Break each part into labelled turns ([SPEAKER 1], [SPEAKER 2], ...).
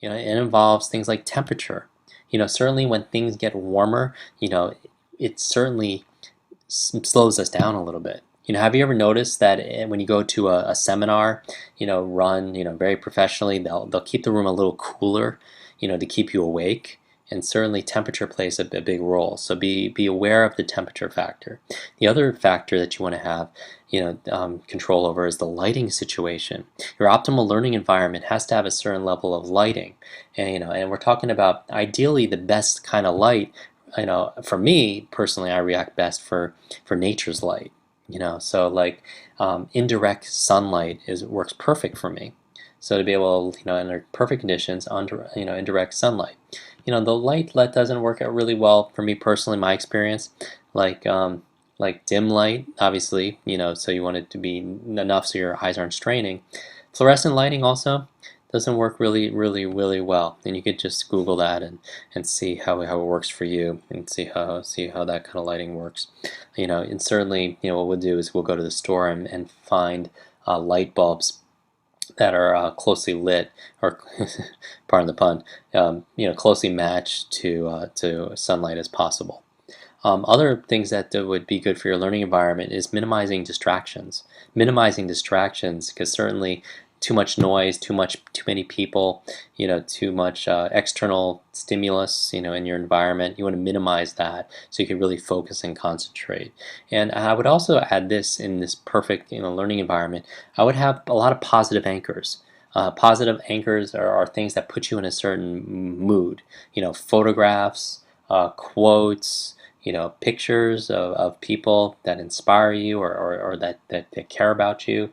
[SPEAKER 1] It involves things like temperature. Certainly when things get warmer, it certainly slows us down a little bit. Have you ever noticed that when you go to a seminar, run, very professionally, they'll keep the room a little cooler, to keep you awake. And certainly temperature plays a big role. So be aware of the temperature factor. The other factor that you want to have, control over is the lighting situation. Your optimal learning environment has to have a certain level of lighting, and we're talking about ideally the best kind of light. For me personally, I react best for nature's light. So like indirect sunlight is works perfect for me. So to be able, under perfect conditions, under indirect sunlight. The light that doesn't work out really well for me personally, my experience, like dim light, obviously, so you want it to be enough so your eyes aren't straining. Fluorescent lighting also doesn't work really well, and you could just Google that and see how it works for you, and see how that kind of lighting works. And certainly, what we'll do is we'll go to the store and find light bulbs that are closely lit, or pardon the pun, closely matched to sunlight as possible. Other things that would be good for your learning environment is minimizing distractions. Minimizing distractions, because certainly too much noise, too many people, too much external stimulus, in your environment. You want to minimize that so you can really focus and concentrate. And I would also add this in this perfect, learning environment. I would have a lot of positive anchors. Positive anchors are things that put you in a certain mood. Photographs, quotes, pictures of people that inspire you, or that care about you.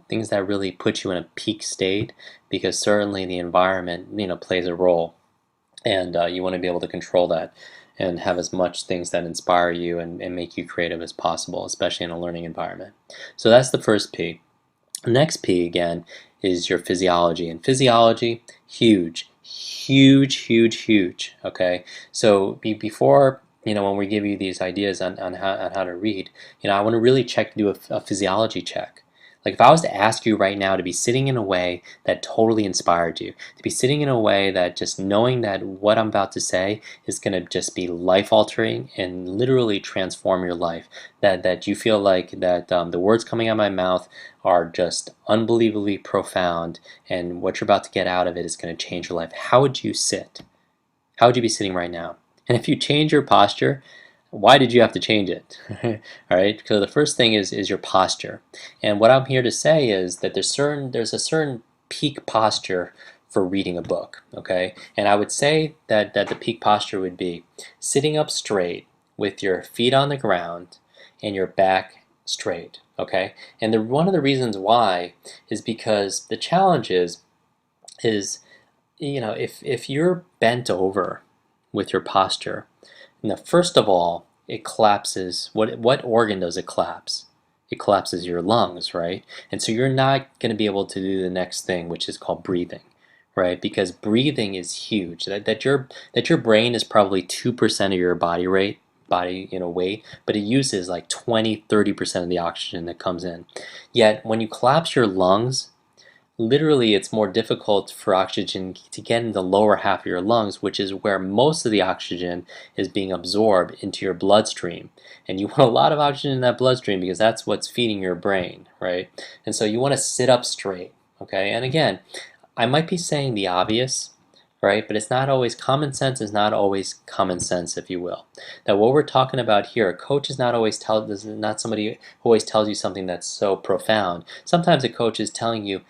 [SPEAKER 1] Things that really put you in a peak state, because certainly the environment, plays a role, and you want to be able to control that and have as much things that inspire you and make you creative as possible, especially in a learning environment. So that's the first P. The next P, again, is your physiology. And physiology, huge, huge, huge, huge. Okay, so before, when we give you these ideas on how to read, I want to really do a physiology check. Like if I was to ask you right now to be sitting in a way that totally inspired you, to be sitting in a way that just knowing that what I'm about to say is going to just be life altering and literally transform your life, that you feel like that the words coming out of my mouth are just unbelievably profound, and what you're about to get out of it is going to change your life. How would you sit? How would you be sitting right now? And if you change your posture, why did you have to change it? All right, because the first thing is your posture. And what I'm here to say is that there's a certain peak posture for reading a book, okay? And I would say that the peak posture would be sitting up straight with your feet on the ground and your back straight, okay? And one of the reasons why is because the challenge is if you're bent over with your posture, first of all, it collapses. What organ does it collapse? It collapses your lungs, right? And so you're not going to be able to do the next thing, which is called breathing, right? Because breathing is huge. That your brain is probably 2% of your weight, but it uses like 20-30% of the oxygen that comes in. Yet when you collapse your lungs, literally it's more difficult for oxygen to get in the lower half of your lungs, which is where most of the oxygen is being absorbed into your bloodstream. And you want a lot of oxygen in that bloodstream because that's what's feeding your brain, right? And so you want to sit up straight, okay? And again, I might be saying the obvious, right? But it's not always common sense, is not always common sense, if you will. That what we're talking about here, a coach is not somebody who always tells you something that's so profound. Sometimes a coach is telling you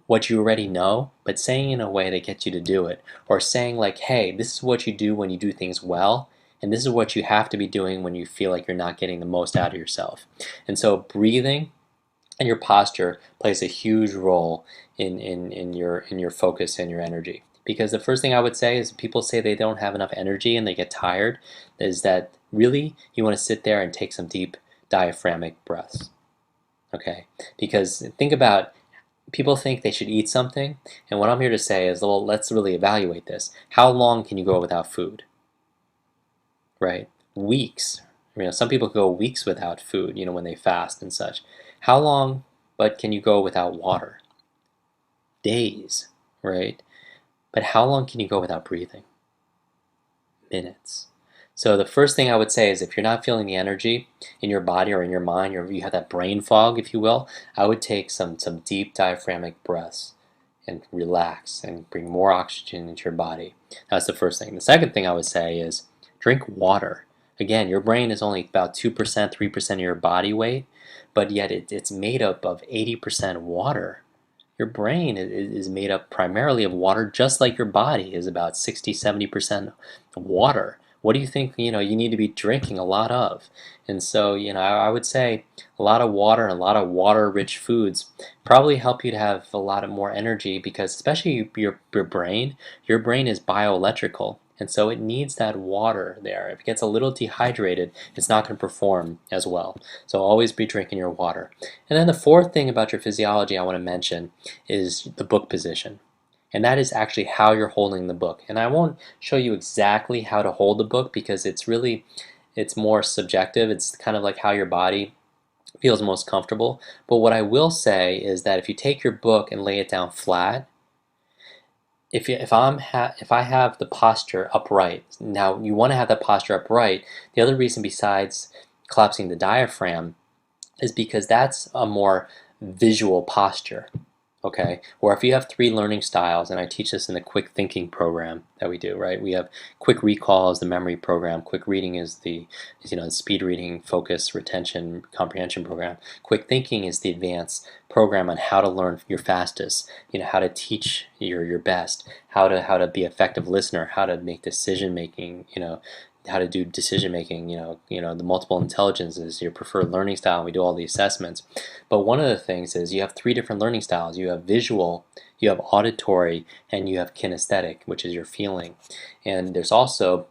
[SPEAKER 1] what you already know, but saying in a way that gets you to do it. Or saying like, hey, this is what you do when you do things well, and this is what you have to be doing when you feel like you're not getting the most out of yourself. And so breathing and your posture plays a huge role in your focus and your energy. Because the first thing I would say is people say they don't have enough energy and they get tired, is that really you want to sit there and take some deep diaphragmatic breaths. Okay? Because think about, people think they should eat something, and what I'm here to say is, well, let's really evaluate this. How long can you go without food? Right? Weeks. Some people go weeks without food, when they fast and such. How long, but can you go without water? Days, right? But how long can you go without breathing? Minutes. So the first thing I would say is if you're not feeling the energy in your body or in your mind, or you have that brain fog, if you will, I would take some deep diaphragmatic breaths and relax and bring more oxygen into your body. That's the first thing. The second thing I would say is drink water. Again, your brain is only about 2%, 3% of your body weight, but yet it's made up of 80% water. Your brain is made up primarily of water, just like your body is about 60, 70% water. What do you think, you need to be drinking a lot of? And so, I would say a lot of water and a lot of water-rich foods probably help you to have a lot of more energy because especially your brain is bioelectrical. And so it needs that water there. If it gets a little dehydrated, it's not going to perform as well. So always be drinking your water. And then the fourth thing about your physiology I want to mention is the book position. And that is actually how you're holding the book. And I won't show you exactly how to hold the book because it's more subjective. It's kind of like how your body feels most comfortable. But what I will say is that if you take your book and lay it down flat, if I have the posture upright, now you want to have that posture upright. The other reason besides collapsing the diaphragm is because that's a more visual posture. Okay, or if you have three learning styles, and I teach this in the Kwik thinking program that we do, right? We have Kwik recall is the memory program. Kwik reading is the speed reading, focus, retention, comprehension program. Kwik thinking is the advanced program on how to learn your fastest. How to teach your best, how to be an effective listener, how to make decision making. How to do decision making. The multiple intelligences, your preferred learning style. And we do all the assessments. But one of the things is you have three different learning styles. You have visual, you have auditory, and you have kinesthetic, which is your feeling. And there's also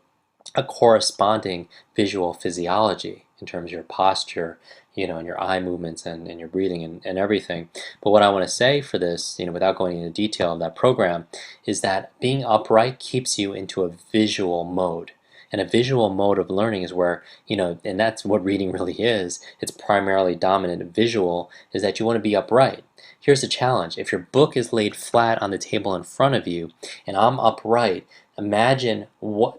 [SPEAKER 1] a corresponding visual physiology in terms of your posture, and your eye movements and your breathing and everything. But what I want to say for this, without going into detail of that program, is that being upright keeps you into a visual mode. And a visual mode of learning is where, and that's what reading really is. It's primarily dominant visual, is that you want to be upright. Here's the challenge. If your book is laid flat on the table in front of you and I'm upright, imagine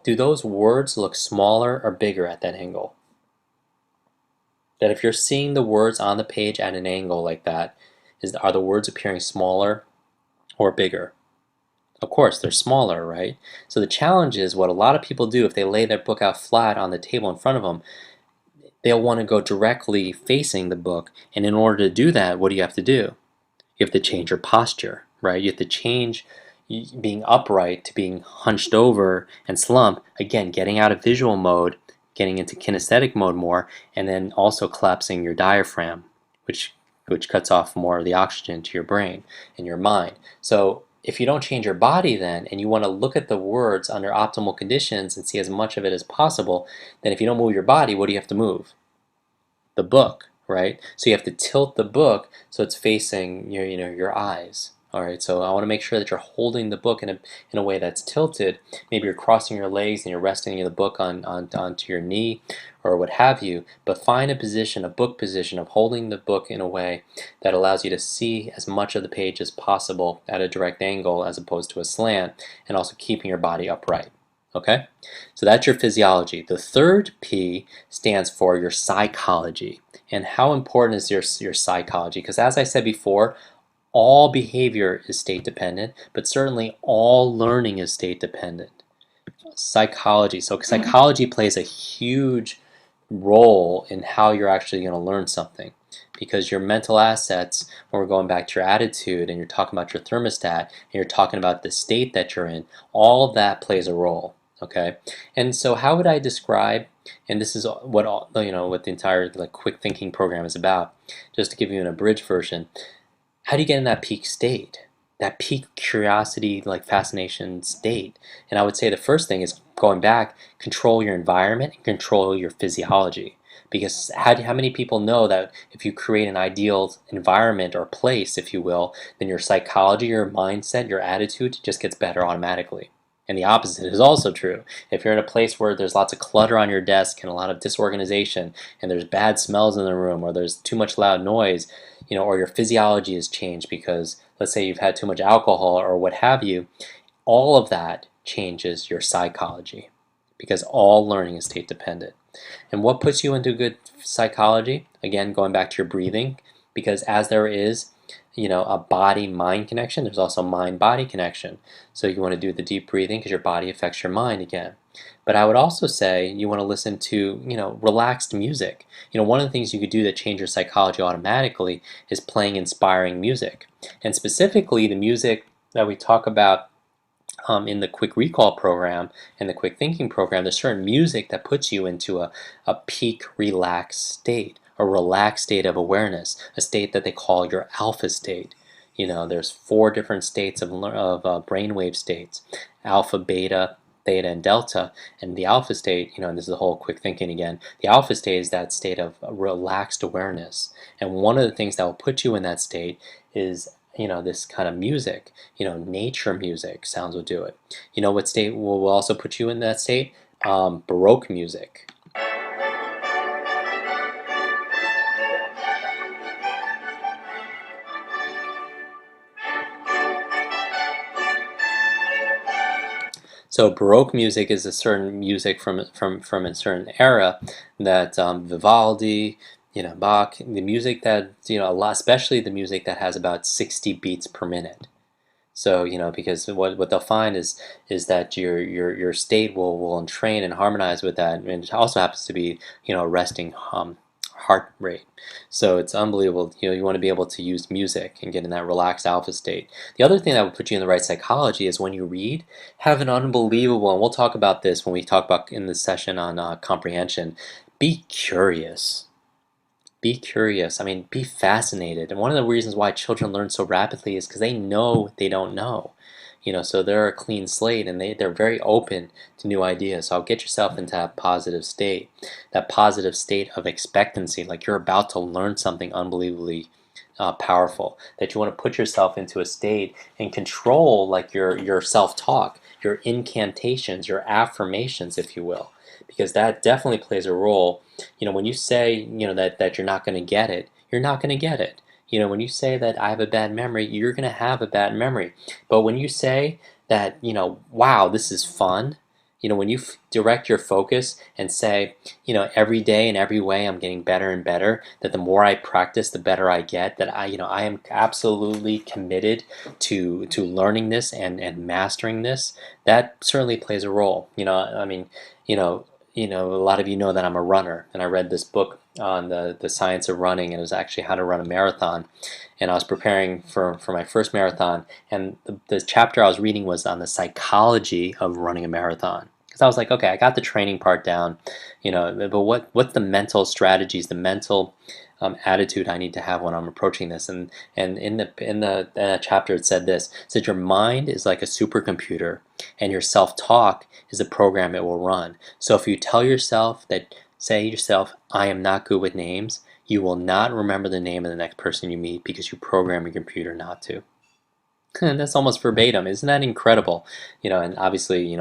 [SPEAKER 1] do those words look smaller or bigger at that angle? That if you're seeing the words on the page at an angle like that, are the words appearing smaller or bigger? Of course, they're smaller, right? So the challenge is what a lot of people do if they lay their book out flat on the table in front of them, they'll want to go directly facing the book. And in order to do that, what do you have to do? You have to change your posture, right? You have to change being upright to being hunched over and slump. Again, getting out of visual mode, getting into kinesthetic mode more, and then also collapsing your diaphragm, which cuts off more of the oxygen to your brain and your mind. So if you don't change your body then, and you want to look at the words under optimal conditions and see as much of it as possible, then if you don't move your body, what do you have to move? The book, right? So you have to tilt the book so it's facing your eyes. All right, so I want to make sure that you're holding the book in a way that's tilted. Maybe you're crossing your legs and you're resting the book onto your knee or what have you, but find a book position of holding the book in a way that allows you to see as much of the page as possible at a direct angle as opposed to a slant, and also keeping your body upright. Okay, so that's your physiology. The third P stands for your psychology. And how important is your psychology? Because as I said before, all behavior is state dependent, but certainly all learning is state dependent. Psychology. So psychology plays a huge role in how you're actually going to learn something. Because your mental assets, when we're going back to your attitude and you're talking about your thermostat and you're talking about the state that you're in, all of that plays a role. Okay, and so how would I describe, and this is what what the entire Kwik thinking program is about, just to give you an abridged version. How do you get in that peak state, that peak curiosity, fascination state? And I would say the first thing is going back, control your environment and control your physiology. Because how many people know that if you create an ideal environment or place, if you will, then your psychology, your mindset, your attitude just gets better automatically. And the opposite is also true. If you're in a place where there's lots of clutter on your desk and a lot of disorganization and there's bad smells in the room or there's too much loud noise, or your physiology has changed because let's say you've had too much alcohol or what have you, all of that changes your psychology because all learning is state dependent. And what puts you into good psychology? Again, going back to your breathing, because as there is, a body-mind connection, there's also mind-body connection. So you want to do the deep breathing because your body affects your mind again. But I would also say you want to listen to, relaxed music. One of the things you could do that change your psychology automatically is playing inspiring music. And specifically the music that we talk about in the Quick Recall program and the Quick Thinking program, there's certain music that puts you into a peak relaxed state, a relaxed state of awareness, a state that they call your alpha state. There's 4 different states of brainwave states: alpha, beta, theta, and delta. And the alpha state, and this is the whole quick thinking again, the alpha state is that state of relaxed awareness. And one of the things that will put you in that state is this kind of music, nature music sounds will do it. What state will also put you in that state? Baroque music. So Baroque music is a certain music from a certain era that Vivaldi, Bach, the music that a lot, especially the music that has about 60 beats per minute. So because what they'll find is that your state will entrain and harmonize with that, and it also happens to be resting heart rate. So it's unbelievable. You want to be able to use music and get in that relaxed alpha state. The other thing that will put you in the right psychology is when you read, have an unbelievable, and we'll talk about this when we talk about in the session on comprehension. Be curious. Be curious. I mean, be fascinated. And one of the reasons why children learn so rapidly is because they know they don't know. So they're a clean slate and they're very open to new ideas. So get yourself into that positive state of expectancy, like you're about to learn something unbelievably powerful, that you want to put yourself into a state and control like your self-talk, your incantations, your affirmations, if you will, because that definitely plays a role. When you say that you're not going to get it, you're not going to get it. When you say that I have a bad memory, you're going to have a bad memory. But when you say that, wow, this is fun, when you direct your focus and say, every day in every way I'm getting better and better, that the more I practice, the better I get, that I am absolutely committed to learning this and mastering this, that certainly plays a role. I mean, a lot of you know that I'm a runner, and I read this book on the science of running, and it was actually how to run a marathon. And I was preparing for my first marathon, and the chapter I was reading was on the psychology of running a marathon. Because I was like, okay, I got the training part down, but what's the mental strategies, the mental attitude I need to have when I'm approaching this? And in the chapter it said this: it said your mind is like a supercomputer, and your self-talk is a program it will run. So if you tell yourself that, say yourself, I am not good with names, you will not remember the name of the next person you meet because you program your computer not to. That's almost verbatim. Isn't that incredible? And obviously,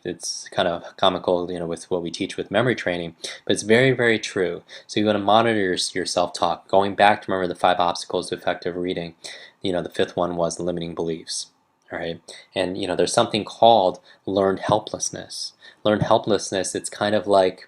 [SPEAKER 1] it's kind of comical, with what we teach with memory training, but it's very, very true. So you want to monitor your self-talk. Going back to remember the 5 obstacles to effective reading, the 5th one was the limiting beliefs. All right, and there's something called learned helplessness. Learned helplessness. It's kind of like,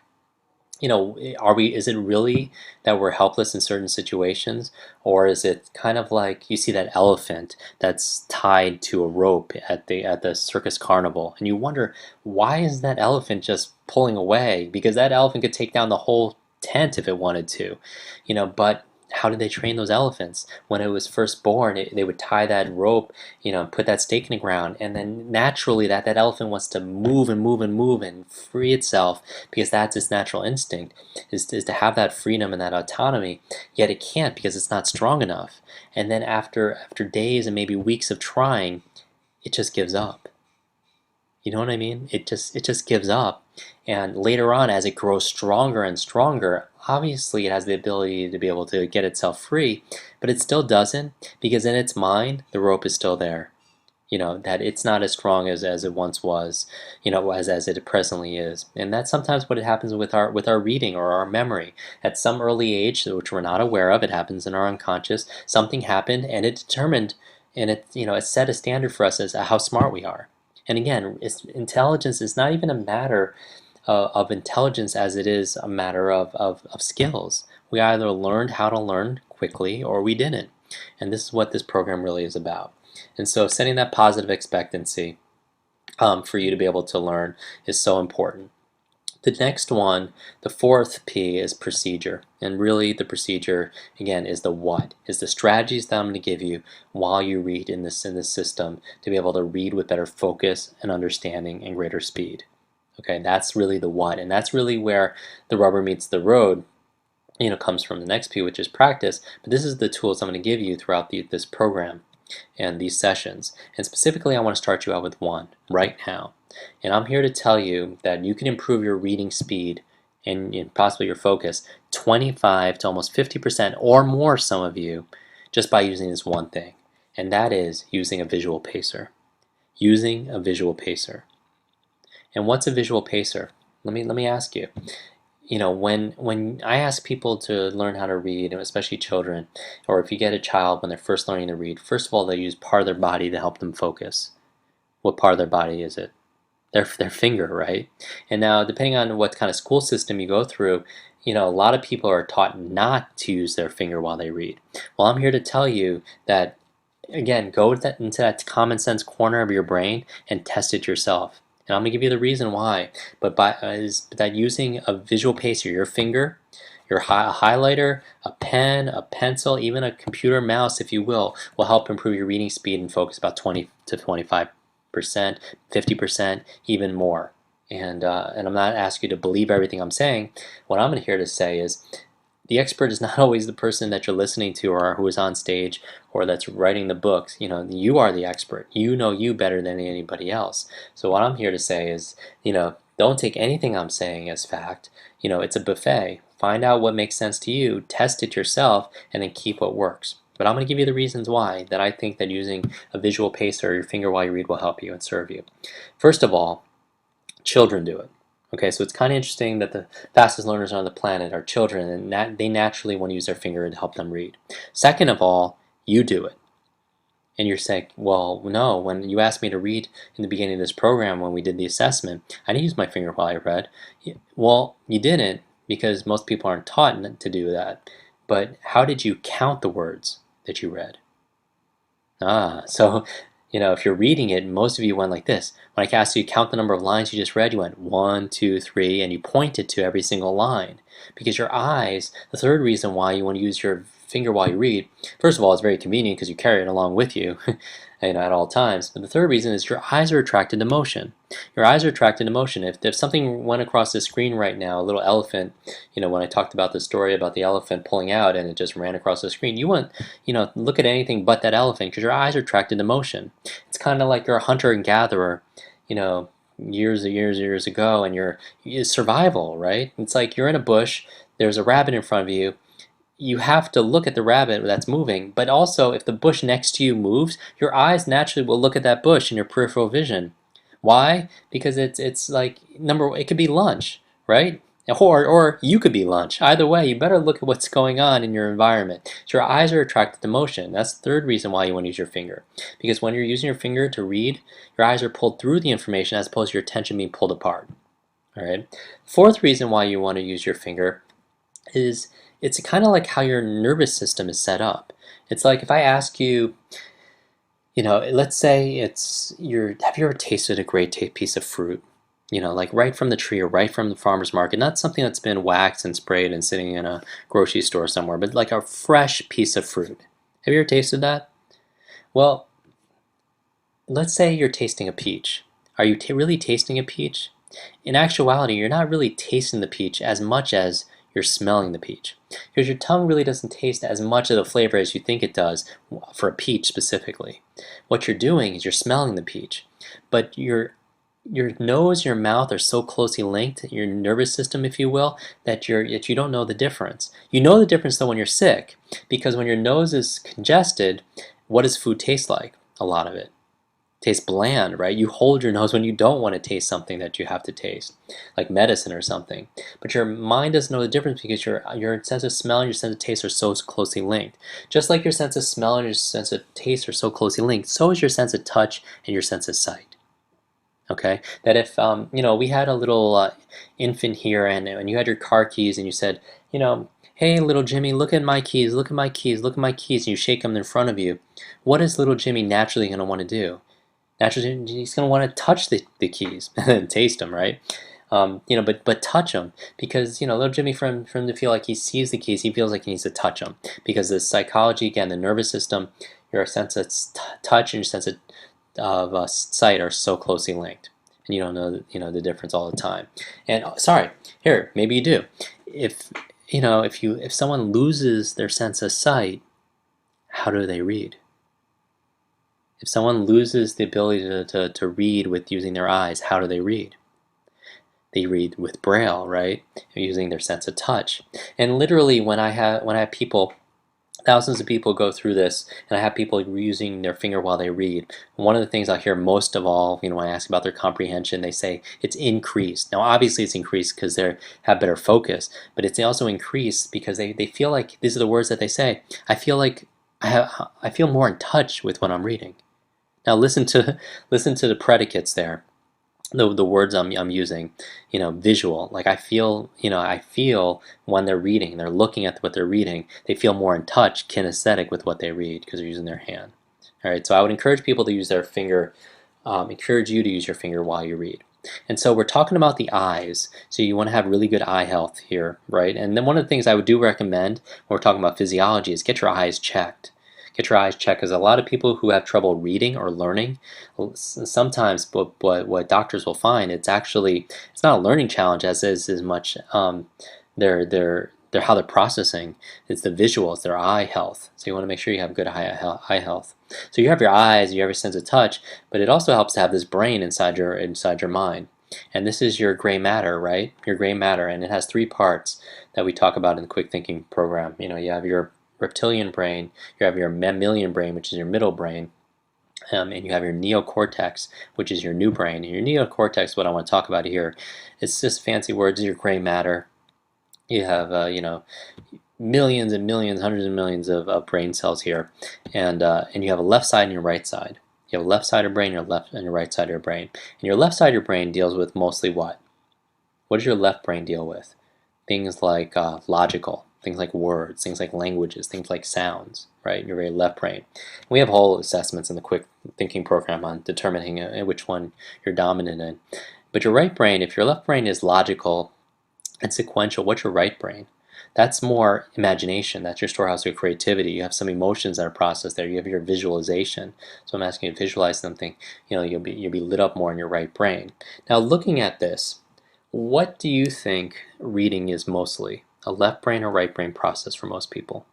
[SPEAKER 1] is it really that we're helpless in certain situations, or is it kind of like you see that elephant that's tied to a rope at the circus carnival, and you wonder, why is that elephant just pulling away? Because that elephant could take down the whole tent if it wanted to, but how did they train those elephants? When it was first born, they would tie that rope, and put that stake in the ground, and then naturally that elephant wants to move and move and move and free itself, because that's its natural instinct, is to have that freedom and that autonomy, yet it can't because it's not strong enough. And then after days and maybe weeks of trying, it just gives up. You know what I mean? It just gives up. And later on, as it grows stronger and stronger, obviously it has the ability to be able to get itself free, but it still doesn't, because in its mind, the rope is still there. That it's not as strong as it once was, as it presently is. And that's sometimes what it happens with our reading or our memory. At some early age, which we're not aware of, it happens in our unconscious, something happened and it determined, and it set a standard for us as how smart we are. And again, intelligence is not even a matter of intelligence as it is a matter of skills. We either learned how to learn quickly or we didn't. And this is what this program really is about. And so setting that positive expectancy for you to be able to learn is so important. The next one, the fourth P, is procedure. And really the procedure, again, is the what, is the strategies that I'm going to give you while you read in this system to be able to read with better focus and understanding and greater speed. Okay, that's really the what, and that's really where the rubber meets the road, comes from the next P, which is practice. But this is the tools I'm going to give you throughout this program and these sessions. And specifically, I want to start you out with one right now. And I'm here to tell you that you can improve your reading speed and possibly your focus 25 to almost 50% or more, some of you, just by using this one thing. And that is using a visual pacer. Using a visual pacer. And what's a visual pacer? Let me ask you. When I ask people to learn how to read, especially children, or if you get a child when they're first learning to read, first of all, they use part of their body to help them focus. What part of their body is it? Their finger, right? And now, depending on what kind of school system you go through, a lot of people are taught not to use their finger while they read. Well, I'm here to tell you that, again, go into that common sense corner of your brain and test it yourself. And I'm going to give you the reason why, but is that using a visual pacer, your finger, your highlighter, a pen, a pencil, even a computer mouse, if you will help improve your reading speed and focus about 20 to 25%, 50%, even more. And I'm not asking you to believe everything I'm saying. What I'm here to say is the expert is not always the person that you're listening to or who is on stage or that's writing the books. You are the expert. You know you better than anybody else. So what I'm here to say is, don't take anything I'm saying as fact. It's a buffet. Find out what makes sense to you, test it yourself, and then keep what works. But I'm going to give you the reasons why that I think that using a visual pacer or your finger while you read will help you and serve you. First of all, children do it. Okay, so it's kind of interesting that the fastest learners on the planet are children, and they naturally want to use their finger to help them read. Second of all, you do it. And you're saying, well, no, when you asked me to read in the beginning of this program when we did the assessment, I didn't use my finger while I read. Well, you didn't, because most people aren't taught to do that. But how did you count the words that you read? So if you're reading it, most of you went like this. When I asked you to count the number of lines you just read, you went 1, 2, 3, and you pointed to every single line. Because your eyes, the third reason why you want to use your finger while you read, first of all, it's very convenient because you carry it along with you at all times. But the third reason is your eyes are attracted to motion. Your eyes are attracted to motion. If something went across the screen right now, a little elephant, when I talked about the story about the elephant pulling out and it just ran across the screen, you wouldn't, look at anything but that elephant because your eyes are attracted to motion. It's kind of like you're a hunter and gatherer, years and years ago, and it's survival, right? It's like you're in a bush, there's a rabbit in front of you. You have to look at the rabbit that's moving, but also if the bush next to you moves, your eyes naturally will look at that bush in your peripheral vision. Why? Because it's like it could be lunch, right? Or you could be lunch. Either way, you better look at what's going on in your environment. So your eyes are attracted to motion. That's the third reason why you want to use your finger. Because when you're using your finger to read, your eyes are pulled through the information as opposed to your attention being pulled apart. All right. Fourth reason why you want to use your finger is it's kind of like how your nervous system is set up. It's like if I ask you, let's say have you ever tasted a great piece of fruit? Like right from the tree or right from the farmer's market, not something that's been waxed and sprayed and sitting in a grocery store somewhere, but like a fresh piece of fruit. Have you ever tasted that? Well, let's say you're tasting a peach. Are you really tasting a peach? In actuality, you're not really tasting the peach as much as you're smelling the peach. Because your tongue really doesn't taste as much of the flavor as you think it does for a peach specifically. What you're doing is you're smelling the peach. But your nose and your mouth are so closely linked, your nervous system, if you will, that you don't know the difference. You know the difference though when you're sick, because when your nose is congested, what does food taste like? A lot of it tastes bland, right? You hold your nose when you don't want to taste something that you have to taste, like medicine or something. But your mind doesn't know the difference because your sense of smell and your sense of taste are so closely linked. Just like your sense of smell and your sense of taste are so closely linked, so is your sense of touch and your sense of sight. Okay, that if we had a little infant here, and you had your car keys, and you said, hey, little Jimmy, look at my keys, look at my keys, look at my keys, and you shake them in front of you, what is little Jimmy naturally going to want to do? Naturally, he's going to want to touch the keys and taste them, right? But touch them, because little Jimmy, from to feel like he sees the keys, he feels like he needs to touch them, because the psychology, again, the nervous system, your sense of touch and your sense of sight are so closely linked, and you don't know the difference all the time. And sorry, here, maybe you do. If if someone loses their sense of sight, how do they read? If someone loses the ability to read with using their eyes, how do they read? They read with braille, right? Using their sense of touch. And literally, when I have people, thousands of people go through this, and I have people using their finger while they read. One of the things I hear most of all, when I ask about their comprehension, they say it's increased. Now, obviously, it's increased because they have better focus, but it's also increased because they feel like, these are the words that they say, I feel like I feel more in touch with what I'm reading. Now, listen to the predicates there. The words I'm using, visual. Like I feel when they're reading, they're looking at what they're reading, they feel more in touch, kinesthetic with what they read because they're using their hand. All right, so I would encourage people to use their finger, encourage you to use your finger while you read. And so we're talking about the eyes, so you want to have really good eye health here, right? And then one of the things I would do recommend when we're talking about physiology is get your eyes checked. Get your eyes checked, because a lot of people who have trouble reading or learning, sometimes what doctors will find, it's not a learning challenge as much their how they're processing. It's the visuals, their eye health. So you want to make sure you have good eye health. So you have your eyes, you have your sense of touch, but it also helps to have this brain inside your mind. And this is your gray matter, right? Your gray matter, and it has three parts that we talk about in the Quick Thinking program. You have your reptilian brain, you have your mammalian brain, which is your middle brain, and you have your neocortex, which is your new brain. And your neocortex, what I want to talk about here, it's just fancy words, your gray matter. You have millions and millions, hundreds of millions of brain cells here, and you have a left side and your right side. You have a left side of your brain, your left and your right side of your brain. And your left side of your brain deals with mostly what? What does your left brain deal with? Things like logical, things like words, things like languages, things like sounds, right? Your very left brain. We have whole assessments in the Quick Thinking program on determining which one you're dominant in. But your right brain, if your left brain is logical and sequential, what's your right brain? That's more imagination. That's your storehouse of creativity. You have some emotions that are processed there. You have your visualization. So I'm asking you to visualize something. You'll be lit up more in your right brain. Now, looking at this, what do you think reading is mostly? A left brain or right brain process for most people?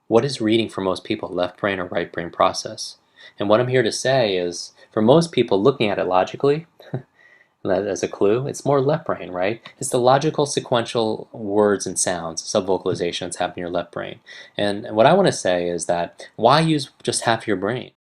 [SPEAKER 1] What is reading for most people? Left brain or right brain process? And what I'm here to say is, for most people, looking at it logically, as a clue, it's more left brain, right? It's the logical sequential words and sounds, sub-vocalizations happen in your left brain. And what I want to say is that, why use just half your brain?